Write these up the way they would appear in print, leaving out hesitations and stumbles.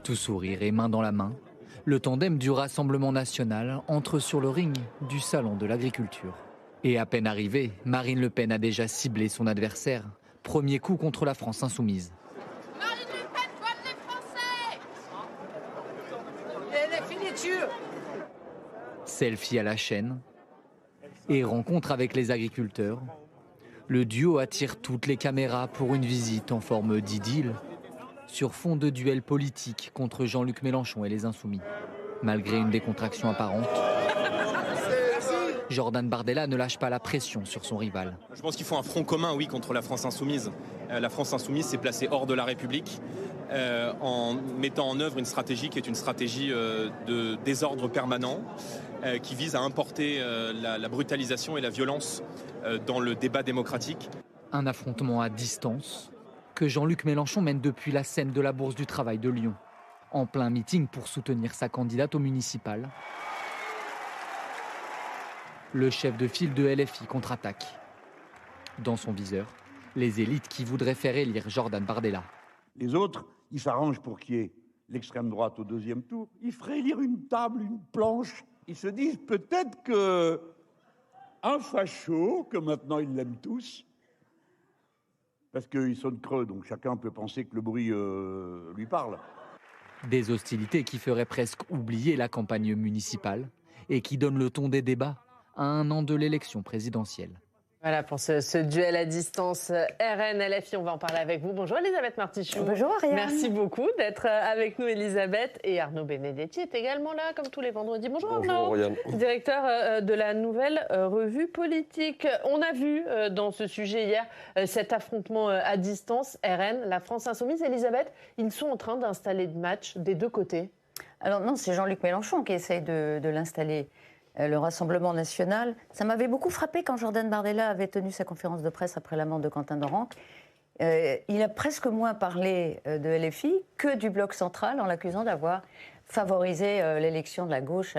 Tout sourire et main dans la main, le tandem du Rassemblement national entre sur le ring du Salon de l'agriculture. Et à peine arrivée, Marine Le Pen a déjà ciblé son adversaire. Premier coup contre la France insoumise. Marine Le Pen comme les Français. Et les finitures. Selfie à la chaîne et rencontre avec les agriculteurs. Le duo attire toutes les caméras pour une visite en forme d'idylle sur fond de duel politique contre Jean-Luc Mélenchon et les Insoumis. Malgré une décontraction apparente, Jordan Bardella ne lâche pas la pression sur son rival. Je pense qu'il faut un front commun, oui, contre la France insoumise. La France insoumise s'est placée hors de la République en mettant en œuvre une stratégie qui est une stratégie de désordre permanent qui vise à importer la brutalisation et la violence dans le débat démocratique. Un affrontement à distance que Jean-Luc Mélenchon mène depuis la scène de la Bourse du Travail de Lyon, en plein meeting pour soutenir sa candidate au municipal. Le chef de file de LFI contre-attaque. Dans son viseur, les élites qui voudraient faire élire Jordan Bardella. Les autres, ils s'arrangent pour qu'il y ait l'extrême droite au deuxième tour. Ils feraient élire une table, une planche. Ils se disent peut-être que un facho, que maintenant ils l'aiment tous, parce qu'il sonne creux, donc chacun peut penser que le bruit lui parle. Des hostilités qui feraient presque oublier la campagne municipale et qui donnent le ton des débats à un an de l'élection présidentielle. Voilà pour ce duel à distance RN-LFI. On va en parler avec vous. Bonjour Elisabeth Martichoux. Bonjour Ariane. Merci beaucoup d'être avec nous Elisabeth. Et Arnaud Benedetti est également là, comme tous les vendredis. Bonjour Arnaud. Ariane. Directeur de la nouvelle revue politique. On a vu dans ce sujet hier cet affrontement à distance RN, la France insoumise. Elisabeth, ils sont en train d'installer le match des deux côtés. Alors non, c'est Jean-Luc Mélenchon qui essaye de l'installer. Le Rassemblement national. Ça m'avait beaucoup frappé quand Jordan Bardella avait tenu sa conférence de presse après la mort de Quentin Dorenc. Il a presque moins parlé de LFI que du bloc central en l'accusant d'avoir favorisé l'élection de la gauche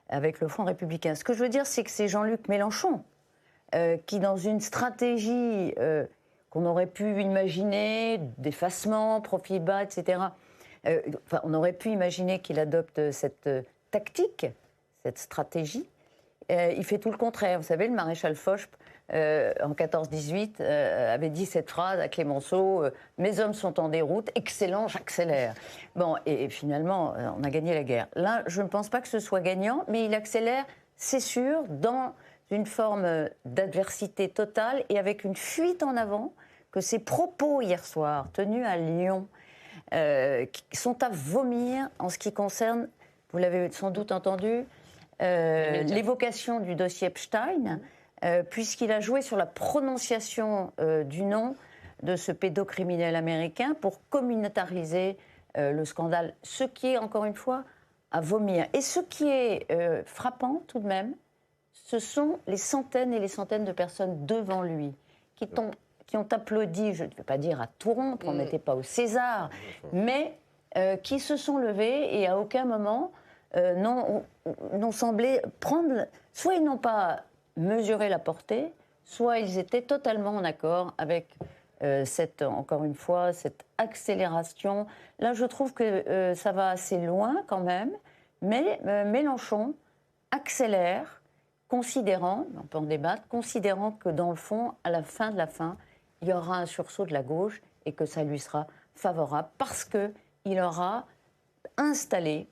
avec le Front républicain. Ce que je veux dire, c'est que c'est Jean-Luc Mélenchon qui, dans une stratégie qu'on aurait pu imaginer, d'effacement, profil bas, etc., on aurait pu imaginer qu'il adopte cette tactique, cette stratégie, il fait tout le contraire. Vous savez, le maréchal Foch, en 14-18, avait dit cette phrase à Clémenceau, mes hommes sont en déroute, excellent, j'accélère. Bon, et finalement, on a gagné la guerre. Là, je ne pense pas que ce soit gagnant, mais il accélère, c'est sûr, dans une forme d'adversité totale et avec une fuite en avant que ses propos hier soir, tenus à Lyon, sont à vomir en ce qui concerne, vous l'avez sans doute entendu, l'évocation du dossier Epstein, puisqu'il a joué sur la prononciation du nom de ce pédocriminel américain pour communautariser le scandale. Ce qui est, encore une fois, à vomir. Et ce qui est frappant, tout de même, ce sont les centaines et les centaines de personnes devant lui qui ont applaudi, je ne vais pas dire à tout rompre, on n'était pas au César, mais qui se sont levés et à aucun moment n'ont semblé prendre... Soit ils n'ont pas mesuré la portée, soit ils étaient totalement en accord avec encore une fois, cette accélération. Là, je trouve que ça va assez loin quand même, mais Mélenchon accélère, considérant, on peut en débattre, considérant que dans le fond, à la fin de la fin, il y aura un sursaut de la gauche et que ça lui sera favorable parce qu'il aura installé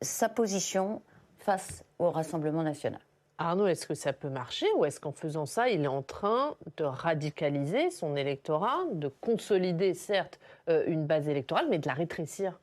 sa position face au Rassemblement national. Arnaud, est-ce que ça peut marcher ou est-ce qu'en faisant ça, il est en train de radicaliser son électorat, de consolider certes une base électorale, mais de la rétrécir ?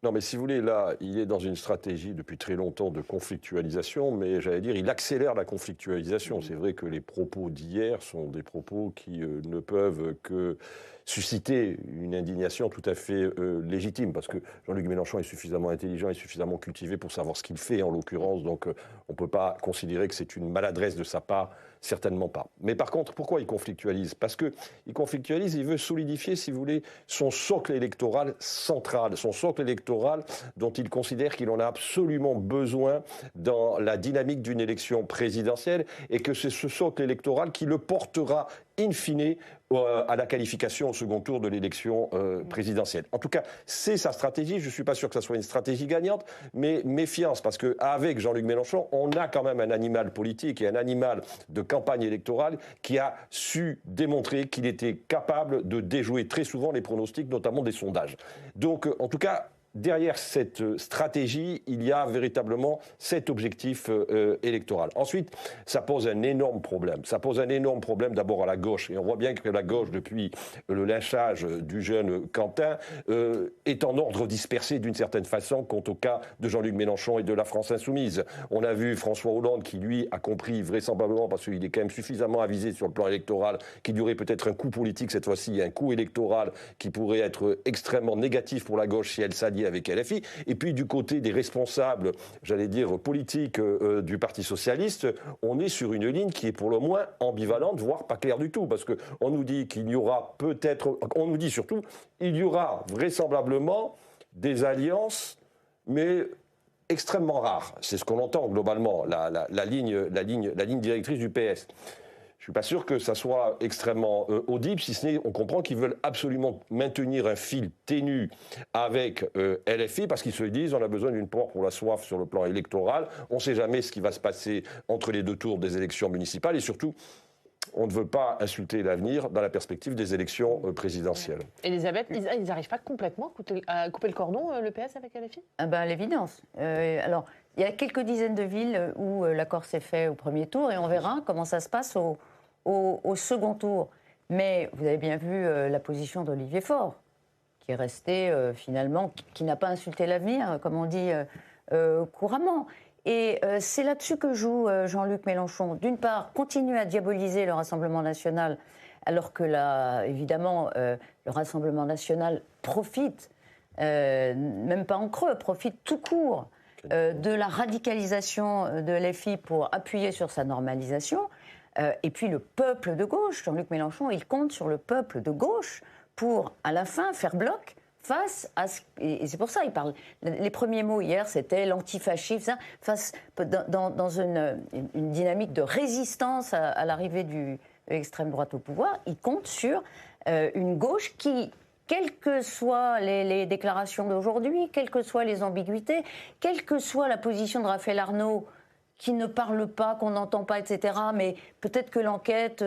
Non, mais si vous voulez, là, il est dans une stratégie depuis très longtemps de conflictualisation, mais j'allais dire, il accélère la conflictualisation. C'est vrai que les propos d'hier sont des propos qui ne peuvent que susciter une indignation tout à fait légitime, parce que Jean-Luc Mélenchon est suffisamment intelligent et suffisamment cultivé pour savoir ce qu'il fait, en l'occurrence, donc on ne peut pas considérer que c'est une maladresse de sa part, certainement pas. Mais par contre, pourquoi il conflictualise ? Parce qu'il conflictualise, il veut solidifier, si vous voulez, son socle électoral central, son socle électoral dont il considère qu'il en a absolument besoin dans la dynamique d'une élection présidentielle, et que c'est ce socle électoral qui le portera in fine, à la qualification au second tour de l'élection présidentielle. En tout cas, c'est sa stratégie. Je ne suis pas sûr que ça soit une stratégie gagnante, mais méfiance, parce qu'avec Jean-Luc Mélenchon, on a quand même un animal politique et un animal de campagne électorale qui a su démontrer qu'il était capable de déjouer très souvent les pronostics, notamment des sondages. Donc, en tout cas, derrière cette stratégie, il y a véritablement cet objectif électoral. Ensuite, ça pose un énorme problème. Ça pose un énorme problème d'abord à la gauche. Et on voit bien que la gauche, depuis le lynchage du jeune Quentin, est en ordre dispersé d'une certaine façon quant au cas de Jean-Luc Mélenchon et de la France insoumise. On a vu François Hollande qui, lui, a compris vraisemblablement, parce qu'il est quand même suffisamment avisé sur le plan électoral, qu'il y aurait peut-être un coup politique cette fois-ci, un coup électoral qui pourrait être extrêmement négatif pour la gauche si elle s'alliait avec LFI. Et puis du côté des responsables, j'allais dire politiques du Parti socialiste, on est sur une ligne qui est pour le moins ambivalente, voire pas claire du tout, parce qu'on nous dit qu'il y aura peut-être, on nous dit surtout, il y aura vraisemblablement des alliances, mais extrêmement rares. C'est ce qu'on entend globalement, la ligne directrice du PS. Je ne suis pas sûr que ça soit extrêmement audible, si ce n'est on comprend qu'ils veulent absolument maintenir un fil ténu avec LFI, parce qu'ils se disent on a besoin d'une porte pour la soif sur le plan électoral, on ne sait jamais ce qui va se passer entre les deux tours des élections municipales, et surtout, on ne veut pas insulter l'avenir dans la perspective des élections présidentielles. Elisabeth, ils n'arrivent pas complètement à couper le cordon, le PS, avec LFI ? À l'évidence. Alors, il y a quelques dizaines de villes où l'accord s'est fait au premier tour, et on verra comment ça se passe au second tour. Mais vous avez bien vu la position d'Olivier Faure, qui est resté finalement, qui n'a pas insulté l'avenir, comme on dit couramment. Et c'est là-dessus que joue Jean-Luc Mélenchon. D'une part, continuer à diaboliser le Rassemblement national, alors que là, évidemment, le Rassemblement national profite, même pas en creux, profite tout court de la radicalisation de LFI pour appuyer sur sa normalisation. Et puis le peuple de gauche, Jean-Luc Mélenchon, il compte sur le peuple de gauche pour, à la fin, faire bloc face à ce... Et c'est pour ça qu'il parle... Les premiers mots hier, c'était l'antifascisme, dans une dynamique de résistance à l'arrivée de l'extrême droite au pouvoir. Il compte sur une gauche qui, quelles que soient les déclarations d'aujourd'hui, quelles que soient les ambiguïtés, quelle que soit la position de Raphaël Arnaud, qui ne parle pas, qu'on n'entend pas, etc. Mais peut-être que l'enquête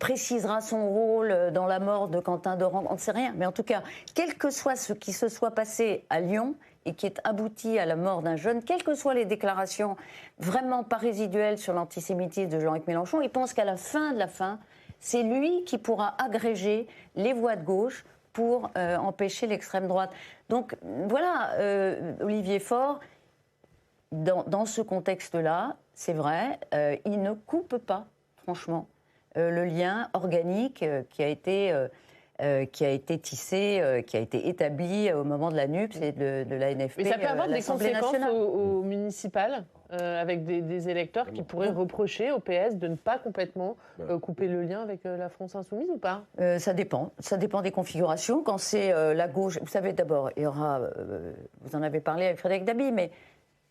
précisera son rôle dans la mort de Quentin Doran, on ne sait rien. Mais en tout cas, quel que soit ce qui se soit passé à Lyon et qui est abouti à la mort d'un jeune, quelles que soient les déclarations vraiment pas résiduelles sur l'antisémitisme de Jean-Luc Mélenchon, il pense qu'à la fin de la fin, c'est lui qui pourra agréger les voix de gauche pour empêcher l'extrême droite. Donc voilà, Olivier Faure... Dans ce contexte-là, c'est vrai, il ne coupe pas, franchement, le lien organique qui a été tissé, qui a été établi au moment de la NUPS et de la NFP. Mais ça peut avoir des conséquences aux municipales, avec des électeurs qui pourraient reprocher au PS de ne pas complètement couper le lien avec la France insoumise ou pas ? Ça dépend des configurations. Quand c'est la gauche, vous savez, d'abord, il y aura, vous en avez parlé avec Frédéric Dabi, mais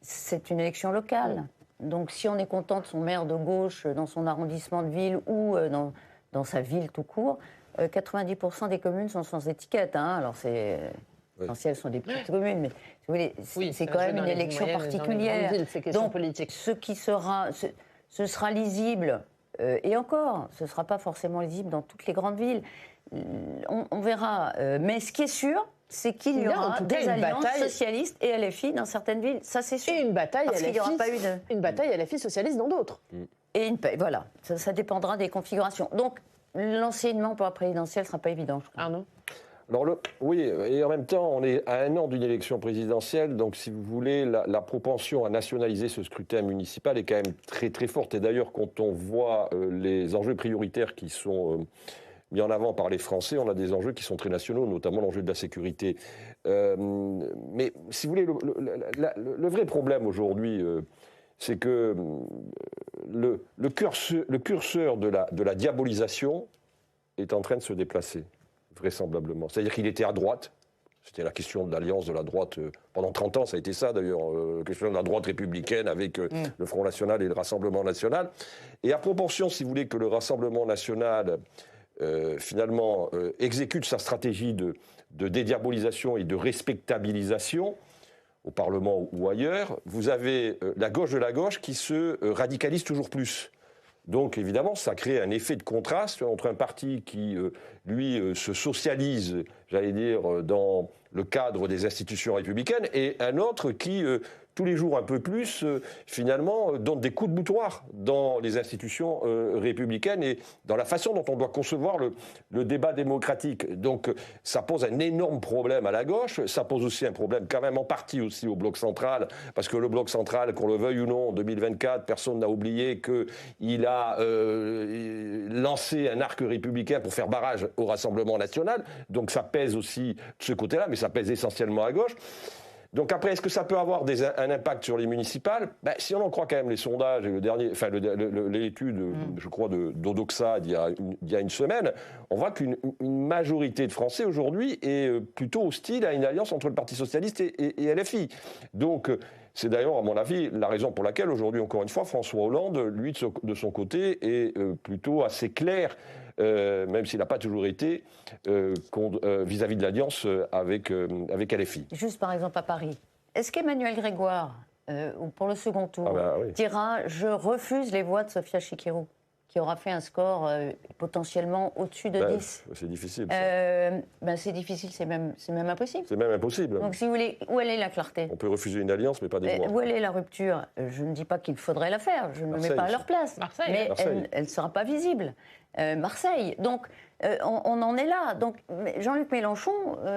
c'est une élection locale. Donc si on est content de son maire de gauche dans son arrondissement de ville ou dans sa ville tout court, 90% des communes sont sans étiquette. Hein. Alors l'essentiel sont des petites communes, mais si vous voulez, c'est quand même une élection particulière. Donc ce sera lisible, et encore, ce ne sera pas forcément lisible dans toutes les grandes villes. On verra. Mais ce qui est sûr, c'est qu'il y aura des alliances socialistes et LFI dans certaines villes, ça c'est sûr. Et une bataille une bataille LFI socialiste dans d'autres. Et voilà, ça dépendra des configurations. Donc l'enseignement pour la présidentielle ne sera pas évident, je crois. Arnaud ? Alors oui, et en même temps, on est à 1 an d'une élection présidentielle, donc si vous voulez, la propension à nationaliser ce scrutin municipal est quand même très très forte. Et d'ailleurs, quand on voit les enjeux prioritaires qui sont... mis en avant par les Français, on a des enjeux qui sont très nationaux, notamment l'enjeu de la sécurité. Mais si vous voulez, le vrai problème aujourd'hui, c'est que le curseur de la diabolisation est en train de se déplacer, vraisemblablement. C'est-à-dire qu'il était à droite, C'était la question de l'alliance de la droite. Pendant 30 ans, ça a été ça d'ailleurs, la question de la droite républicaine avec le Front National et le Rassemblement National. Et à proportion, si vous voulez, que le Rassemblement National, finalement, exécute sa stratégie de dédiabolisation et de respectabilisation, au Parlement ou ailleurs, vous avez la gauche de la gauche qui se radicalise toujours plus. Donc évidemment, ça crée un effet de contraste entre un parti qui, lui, se socialise, j'allais dire, dans le cadre des institutions républicaines, et un autre qui, tous les jours un peu plus, finalement, donne des coups de boutoir dans les institutions républicaines et dans la façon dont on doit concevoir le débat démocratique. Donc ça pose un énorme problème à la gauche, ça pose aussi un problème quand même en partie aussi au bloc central, parce que le bloc central, qu'on le veuille ou non, en 2024, personne n'a oublié qu'il a lancé un arc républicain pour faire barrage au Rassemblement national, donc ça pèse aussi de ce côté-là, mais ça pèse essentiellement à gauche. Donc après, est-ce que ça peut avoir un impact sur les municipales ? Si on en croit quand même les sondages et l'étude, je crois, d'Odoxa d'il y a une semaine, on voit qu'une majorité de Français aujourd'hui est plutôt hostile à une alliance entre le Parti socialiste et LFI. Donc c'est d'ailleurs, à mon avis, la raison pour laquelle aujourd'hui, encore une fois, François Hollande, lui, de son côté, est plutôt assez clair, même s'il n'a pas toujours été, vis-à-vis de l'alliance avec LFI. Juste par exemple à Paris, est-ce qu'Emmanuel Grégoire, pour le second tour, dira « je refuse les voix de Sophia Chikirou », qui aura fait un score potentiellement au-dessus de 10. C'est difficile. C'est difficile, c'est même impossible. C'est même impossible. Donc si vous voulez, où elle est la clarté ? On peut refuser une alliance, mais pas des voix. Où elle est la rupture ? Je ne dis pas qu'il faudrait la faire, je ne me mets pas à leur place. Marseille. Mais elle ne sera pas visible. Marseille. Donc on en est là. Donc Jean-Luc Mélenchon,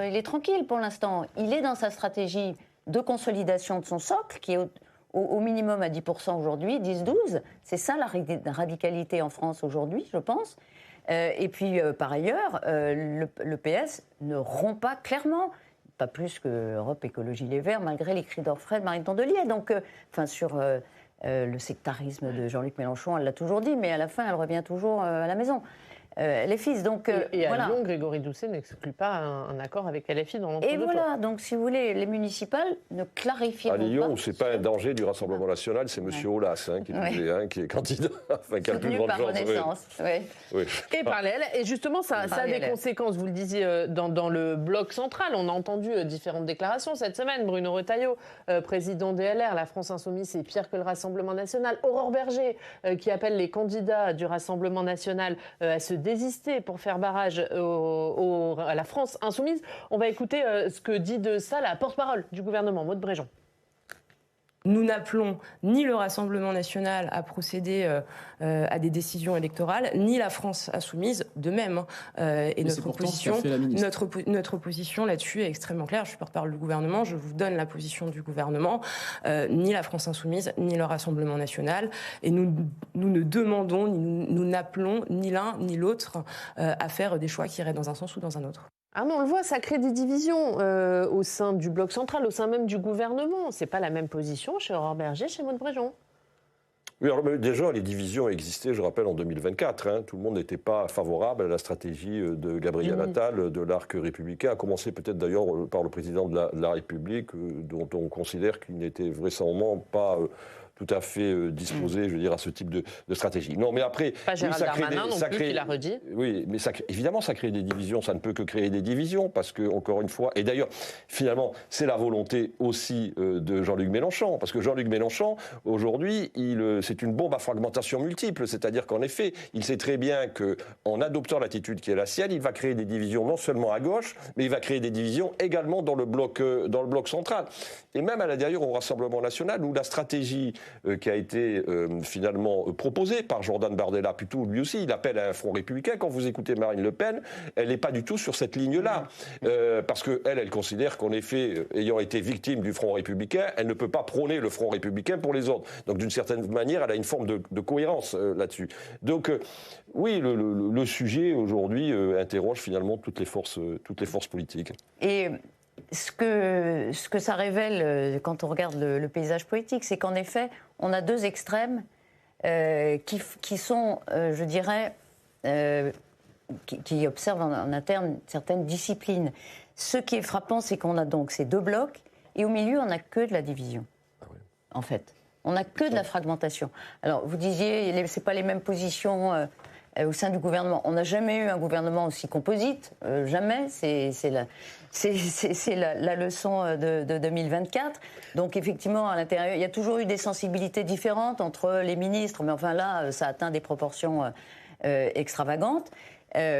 il est tranquille pour l'instant. Il est dans sa stratégie de consolidation de son socle, qui est au minimum à 10% aujourd'hui, 10-12. C'est ça la radicalité en France aujourd'hui, je pense. Et puis, par ailleurs, le PS ne rompt pas clairement, pas plus que Europe Écologie Les Verts, malgré les cris d'orfraie de Marine Tondelier. Donc, sur le sectarisme de Jean-Luc Mélenchon, elle l'a toujours dit, mais à la fin, elle revient toujours à la maison. LFI, donc et à voilà. Lyon, Grégory Doucet n'exclut pas un accord avec LFI dans l'entre-deux. Et voilà, donc si vous voulez, les municipales ne clarifieront pas. À Lyon, c'est pas un danger du Rassemblement National, c'est M. Aulas qui est candidat, qui a le plus grande chance. Oui. Et parallèle, et justement, ça a des conséquences, vous le disiez, dans le bloc central. On a entendu différentes déclarations cette semaine. Bruno Retailleau, président des LR, la France Insoumise, c'est pire que le Rassemblement National. Aurore Berger, qui appelle les candidats du Rassemblement National à se désister pour faire barrage à la France Insoumise. On va écouter ce que dit de ça la porte-parole du gouvernement, Maud Bréjon. Nous n'appelons ni le Rassemblement national à procéder à des décisions électorales, ni la France insoumise de même. Et notre position là-dessus est extrêmement claire. Je suis porte-parole du gouvernement, je vous donne la position du gouvernement. Ni la France insoumise, ni le Rassemblement national. Et nous ne demandons, nous n'appelons ni l'un ni l'autre à faire des choix qui iraient dans un sens ou dans un autre. Ah non, on le voit, ça crée des divisions au sein du bloc central, au sein même du gouvernement. C'est pas la même position chez Aurore Berger, chez Maud Bréjon. Oui, alors déjà, les divisions existaient, je rappelle, en 2024. Tout le monde n'était pas favorable à la stratégie de Gabriel Attal, de l'arc républicain, à commencer peut-être d'ailleurs par le président de la République, dont on considère qu'il n'était vraisemblablement pas tout à fait disposé, je veux dire, à ce type de stratégie. Non, mais après... Pas Gérald Darmanin non plus, qui l'a redit. Oui, mais évidemment, ça crée des divisions. Ça ne peut que créer des divisions, parce que, encore une fois... Et d'ailleurs, finalement, c'est la volonté aussi de Jean-Luc Mélenchon, parce que Jean-Luc Mélenchon, aujourd'hui, c'est une bombe à fragmentation multiple. C'est-à-dire qu'en effet, il sait très bien qu'en adoptant l'attitude qui est la sienne, il va créer des divisions non seulement à gauche, mais il va créer des divisions également dans le bloc central. Et même à l'intérieur au Rassemblement national, où la stratégie qui a été finalement proposée par Jordan Bardella, plutôt lui aussi, il appelle à un front républicain. Quand vous écoutez Marine Le Pen, elle n'est pas du tout sur cette ligne-là. Parce qu'elle considère qu'en effet, ayant été victime du front républicain, elle ne peut pas prôner le front républicain pour les autres. Donc d'une certaine manière, elle a une forme de cohérence là-dessus. Donc oui, le sujet aujourd'hui interroge finalement toutes les forces politiques. Et ce que ça révèle quand on regarde le paysage politique, c'est qu'en effet, on a deux extrêmes qui sont, je dirais, qui observent en interne certaines disciplines. Ce qui est frappant, c'est qu'on a donc ces deux blocs, et au milieu, on n'a que de la division, en fait. On n'a que de la fragmentation. Alors, vous disiez, c'est pas les mêmes positions au sein du gouvernement. On n'a jamais eu un gouvernement aussi composite, jamais. C'est la leçon de 2024. Donc, effectivement, à l'intérieur, il y a toujours eu des sensibilités différentes entre les ministres, mais enfin là, ça atteint des proportions extravagantes.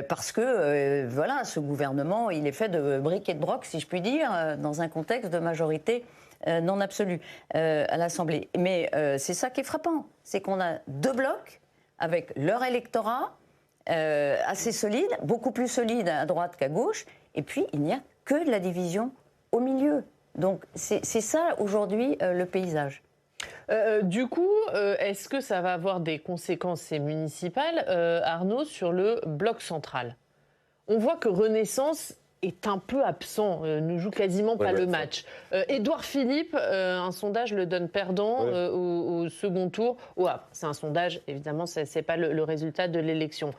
Parce que, voilà, ce gouvernement, il est fait de briques et de brocs, si je puis dire, dans un contexte de majorité non absolue à l'Assemblée. Mais c'est ça qui est frappant, c'est qu'on a deux blocs avec leur électorat assez solide, beaucoup plus solide à droite qu'à gauche, et puis il n'y a que de la division au milieu. Donc c'est ça aujourd'hui le paysage. Du coup, est-ce que ça va avoir des conséquences municipales, Arnaud, sur le bloc central? On voit que Renaissance est un peu absent, ne joue quasiment pas le match. Édouard Philippe, un sondage le donne perdant au second tour. C'est un sondage, évidemment, ce n'est pas le résultat de l'élection.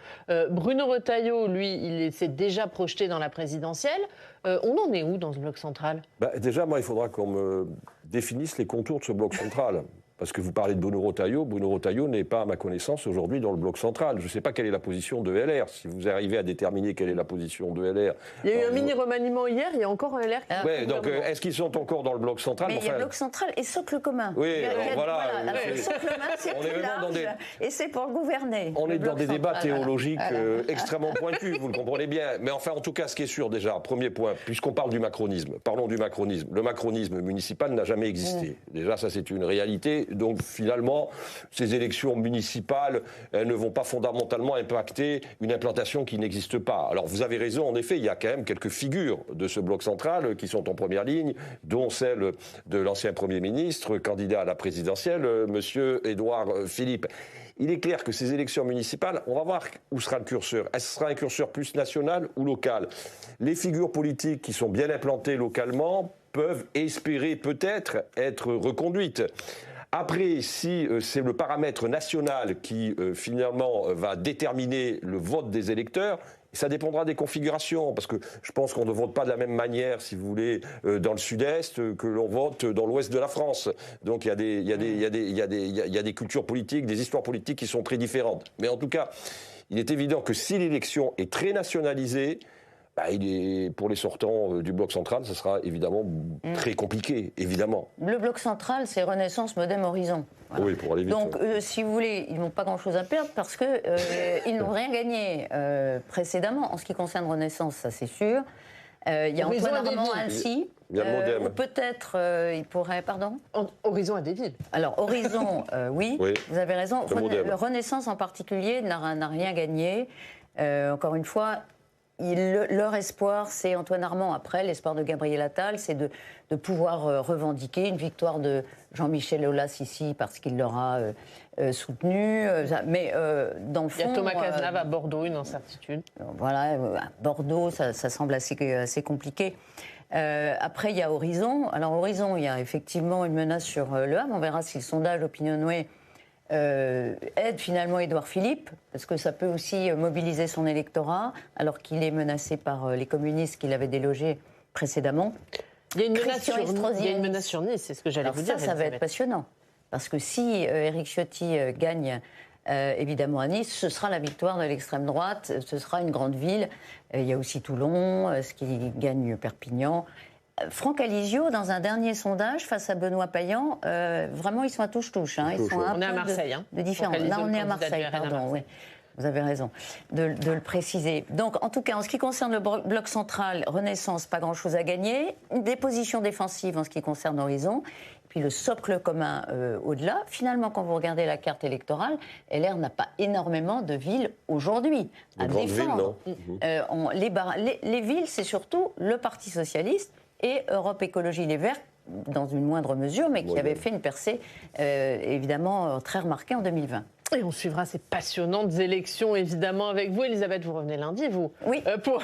Bruno Retailleau, lui, il s'est déjà projeté dans la présidentielle. On en est où dans ce bloc central? Déjà, moi, il faudra qu'on me définisse les contours de ce bloc central. Parce que vous parlez de Bruno Retailleau n'est pas, à ma connaissance, aujourd'hui dans le bloc central. Je ne sais pas quelle est la position de LR. Si vous arrivez à déterminer quelle est la position de LR... Il y a eu un mini-remaniement hier, il y a encore un LR qui... Oui, donc est-ce qu'ils sont encore dans le bloc central? Mais il y a bloc central et socle commun. Oui, voilà. Le socle commun, c'est plus large et c'est pour le gouverner. On est dans des débats théologiques extrêmement pointus, vous le comprenez bien. Mais enfin, en tout cas, ce qui est sûr déjà, premier point, puisqu'on parle du macronisme, parlons du macronisme. Le macronisme municipal n'a jamais existé. Déjà, ça, c'est une réalité. Donc, finalement, ces élections municipales ne vont pas fondamentalement impacter une implantation qui n'existe pas. Alors, vous avez raison, en effet, il y a quand même quelques figures de ce bloc central qui sont en première ligne, dont celle de l'ancien Premier ministre, candidat à la présidentielle, monsieur Édouard Philippe. Il est clair que ces élections municipales, on va voir où sera le curseur. Est-ce que ce sera un curseur plus national ou local? Les figures politiques qui sont bien implantées localement peuvent espérer peut-être être reconduites. Après, si c'est le paramètre national qui finalement va déterminer le vote des électeurs, ça dépendra des configurations, parce que je pense qu'on ne vote pas de la même manière, si vous voulez, dans le sud-est que l'on vote dans l'ouest de la France. Donc il y a des cultures politiques, des histoires politiques qui sont très différentes. Mais en tout cas, il est évident que si l'élection est très nationalisée, pour les sortants du bloc central, ce sera évidemment très compliqué, évidemment. Le bloc central, c'est Renaissance, Modem, Horizon. Voilà. Oui, pour aller vite. Donc, si vous voulez, ils n'ont pas grand-chose à perdre parce qu'ils n'ont rien gagné précédemment. En ce qui concerne Renaissance, ça c'est sûr. Il y a Antoine Armand Annecy. Il y a Modem. Peut-être, il pourrait... Pardon? Horizon à des villes. Alors, Horizon, oui, vous avez raison. Le Renaissance en particulier n'a rien gagné. Encore une fois... leur espoir, c'est Antoine Armand. Après, l'espoir de Gabriel Attal, c'est de pouvoir revendiquer une victoire de Jean-Michel Aulas ici, parce qu'il l'aura soutenu. Mais dans le fond... Il y a Thomas Cazenave à Bordeaux, une incertitude. Voilà, à Bordeaux, ça semble assez compliqué. Après, il y a Horizon. Alors, Horizon, il y a effectivement une menace sur Le Havre. On verra si le sondage Opinionway aide finalement Édouard Philippe, parce que ça peut aussi mobiliser son électorat, alors qu'il est menacé par les communistes qu'il avait délogés précédemment. Il y a une menace sur Nice, c'est ce que j'allais vous dire. Ça va être passionnant, parce que si Éric Ciotti gagne évidemment à Nice, ce sera la victoire de l'extrême droite, ce sera une grande ville. Il y a aussi Toulon, ce qui gagne Perpignan. Franck Alizio, dans un dernier sondage face à Benoît Payan, vraiment ils sont à touche-touche. Hein. Ils sont on est à Marseille. De différence. Là, on est à Marseille, pardon. Oui. Vous avez raison de le préciser. Donc, en tout cas, en ce qui concerne le bloc central, Renaissance, pas grand-chose à gagner. Des positions défensives en ce qui concerne Horizon. Puis le socle commun au-delà. Finalement, quand vous regardez la carte électorale, LR n'a pas énormément de villes aujourd'hui à défendre. Les villes, c'est surtout le Parti socialiste et Europe Écologie Les Verts, dans une moindre mesure, mais qui avait fait une percée, évidemment, très remarquée en 2020. Et on suivra ces passionnantes élections, évidemment, avec vous. Elisabeth, vous revenez lundi, vous, oui. pour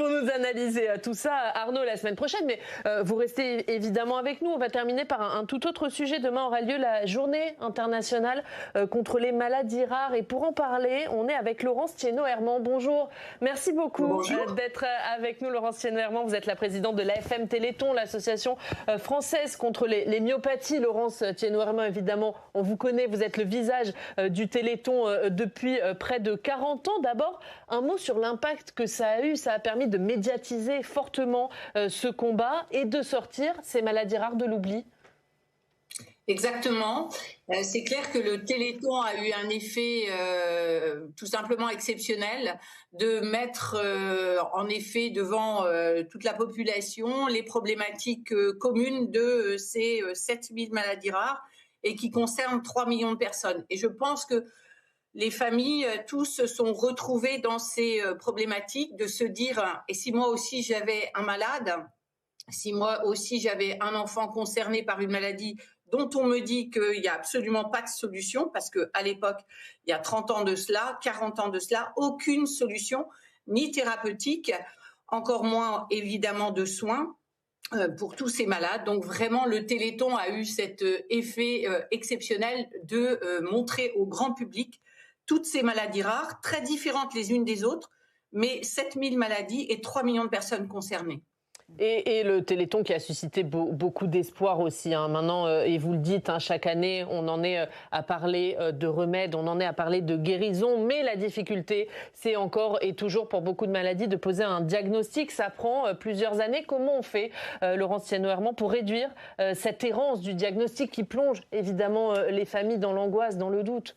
nous analyser tout ça. Arnaud, la semaine prochaine, mais vous restez évidemment avec nous. On va terminer par un tout autre sujet. Demain aura lieu la journée internationale contre les maladies rares. Et pour en parler, on est avec Laurence Thienot-Herman. Bonjour. Merci beaucoup d'être avec nous, Laurence Thienot-Herman. Vous êtes la présidente de l'AFM Téléthon, l'association française contre les myopathies. Laurence Thienot-Herman, évidemment, on vous connaît. Vous êtes le visage du Téléthon depuis près de 40 ans. D'abord, un mot sur l'impact que ça a eu. Ça a permis de médiatiser fortement ce combat et de sortir ces maladies rares de l'oubli. Exactement. C'est clair que le Téléthon a eu un effet tout simplement exceptionnel de mettre en effet devant toute la population les problématiques communes de ces 7000 maladies rares et qui concernent 3 millions de personnes. Et je pense que les familles, tous se sont retrouvés dans ces problématiques de se dire « et si moi aussi j'avais un malade, si moi aussi j'avais un enfant concerné par une maladie dont on me dit qu'il n'y a absolument pas de solution, parce qu'à l'époque, il y a 30 ans de cela, 40 ans de cela, aucune solution, ni thérapeutique, encore moins évidemment de soins, pour tous ces malades. Donc vraiment, le Téléthon a eu cet effet exceptionnel de montrer au grand public toutes ces maladies rares, très différentes les unes des autres, mais 7000 maladies et 3 millions de personnes concernées. Et le Téléthon qui a suscité beaucoup d'espoir aussi. Maintenant, et vous le dites, chaque année, on en est à parler de remèdes, on en est à parler de guérison. Mais la difficulté, c'est encore et toujours pour beaucoup de maladies de poser un diagnostic. Ça prend plusieurs années. Comment on fait, Laurence Thienot-Herman, pour réduire cette errance du diagnostic qui plonge évidemment les familles dans l'angoisse, dans le doute ?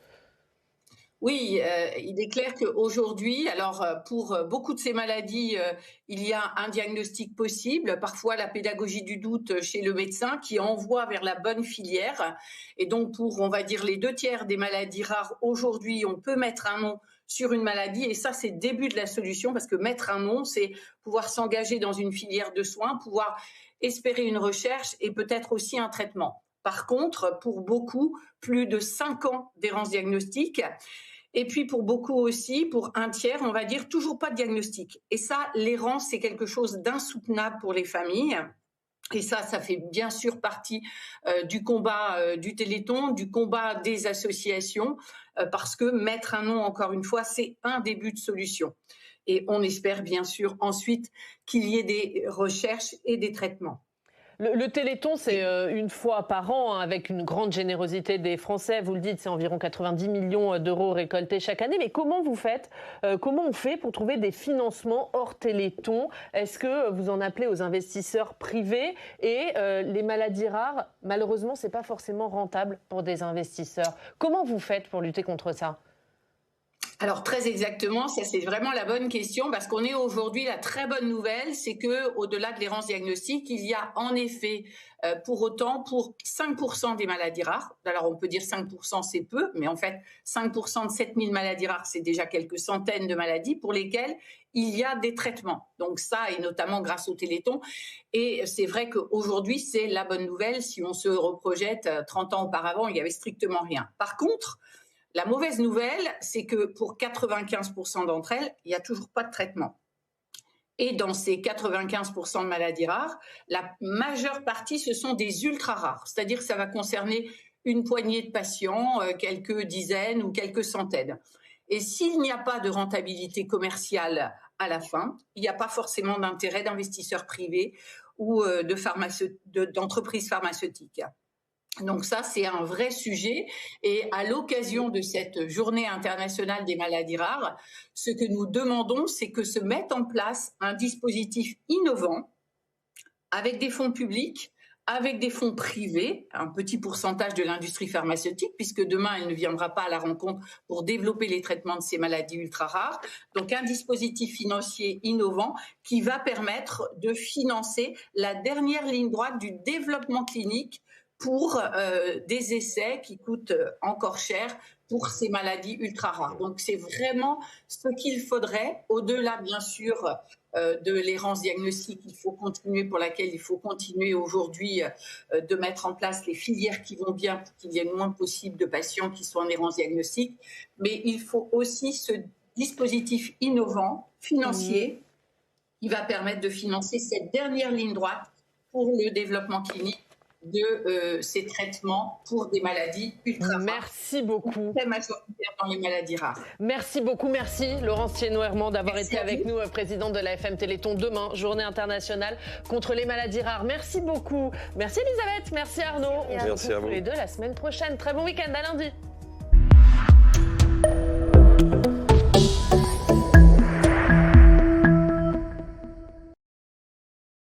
Oui, il est clair qu'aujourd'hui, alors pour beaucoup de ces maladies, il y a un diagnostic possible, parfois la pédagogie du doute chez le médecin qui envoie vers la bonne filière. Et donc pour, on va dire, les 2/3 des maladies rares, aujourd'hui, on peut mettre un nom sur une maladie et ça, c'est le début de la solution parce que mettre un nom, c'est pouvoir s'engager dans une filière de soins, pouvoir espérer une recherche et peut-être aussi un traitement. Par contre, pour beaucoup, plus de 5 ans d'errance diagnostique. Et puis pour beaucoup aussi, pour 1/3, on va dire toujours pas de diagnostic. Et ça, l'errance, c'est quelque chose d'insoutenable pour les familles. Et ça fait bien sûr partie du combat du Téléthon, du combat des associations, parce que mettre un nom, encore une fois, c'est un début de solution. Et on espère bien sûr ensuite qu'il y ait des recherches et des traitements. Le Téléthon, c'est une fois par an, avec une grande générosité des Français. Vous le dites, c'est environ 90 millions d'euros récoltés chaque année. Mais comment vous faites, comment on fait pour trouver des financements hors Téléthon? Est-ce que vous en appelez aux investisseurs privés? Et les maladies rares, malheureusement, c'est pas forcément rentable pour des investisseurs. Comment vous faites pour lutter contre ça? Alors très exactement, ça c'est vraiment la bonne question parce qu'on est aujourd'hui, la très bonne nouvelle, c'est que au-delà de l'errance diagnostique, il y a en effet pour autant pour 5% des maladies rares. Alors on peut dire 5% c'est peu, mais en fait 5% de 7000 maladies rares, c'est déjà quelques centaines de maladies pour lesquelles il y a des traitements. Donc ça, et notamment grâce au Téléthon. Et c'est vrai qu'aujourd'hui, c'est la bonne nouvelle. Si on se reprojette 30 ans auparavant, il n'y avait strictement rien. Par contre, la mauvaise nouvelle, c'est que pour 95% d'entre elles, il n'y a toujours pas de traitement. Et dans ces 95% de maladies rares, la majeure partie, ce sont des ultra rares. C'est-à-dire que ça va concerner une poignée de patients, quelques dizaines ou quelques centaines. Et s'il n'y a pas de rentabilité commerciale à la fin, il n'y a pas forcément d'intérêt d'investisseurs privés ou d'entreprises pharmaceutiques. Donc ça, c'est un vrai sujet. Et à l'occasion de cette journée internationale des maladies rares, ce que nous demandons, c'est que se mette en place un dispositif innovant avec des fonds publics, avec des fonds privés, un petit pourcentage de l'industrie pharmaceutique, puisque demain, elle ne viendra pas à la rencontre pour développer les traitements de ces maladies ultra rares. Donc un dispositif financier innovant qui va permettre de financer la dernière ligne droite du développement clinique pour des essais qui coûtent encore cher pour ces maladies ultra rares. Donc c'est vraiment ce qu'il faudrait, au-delà bien sûr de l'errance diagnostique pour laquelle il faut continuer aujourd'hui de mettre en place les filières qui vont bien pour qu'il y ait le moins possible de patients qui sont en errance diagnostique. Mais il faut aussi ce dispositif innovant, financier, qui va permettre de financer cette dernière ligne droite pour le développement clinique de ces traitements pour des maladies ultra rares. Merci beaucoup. Très majoritaire dans les maladies rares. Merci beaucoup, merci Laurence Thienot-Hermand d'avoir été avec nous, présidente de l'AFM Téléthon. Demain, journée internationale contre les maladies rares. Merci beaucoup. Merci Elisabeth, merci Arnaud. Merci à vous. Tous les deux la semaine prochaine. Très bon week-end, à lundi.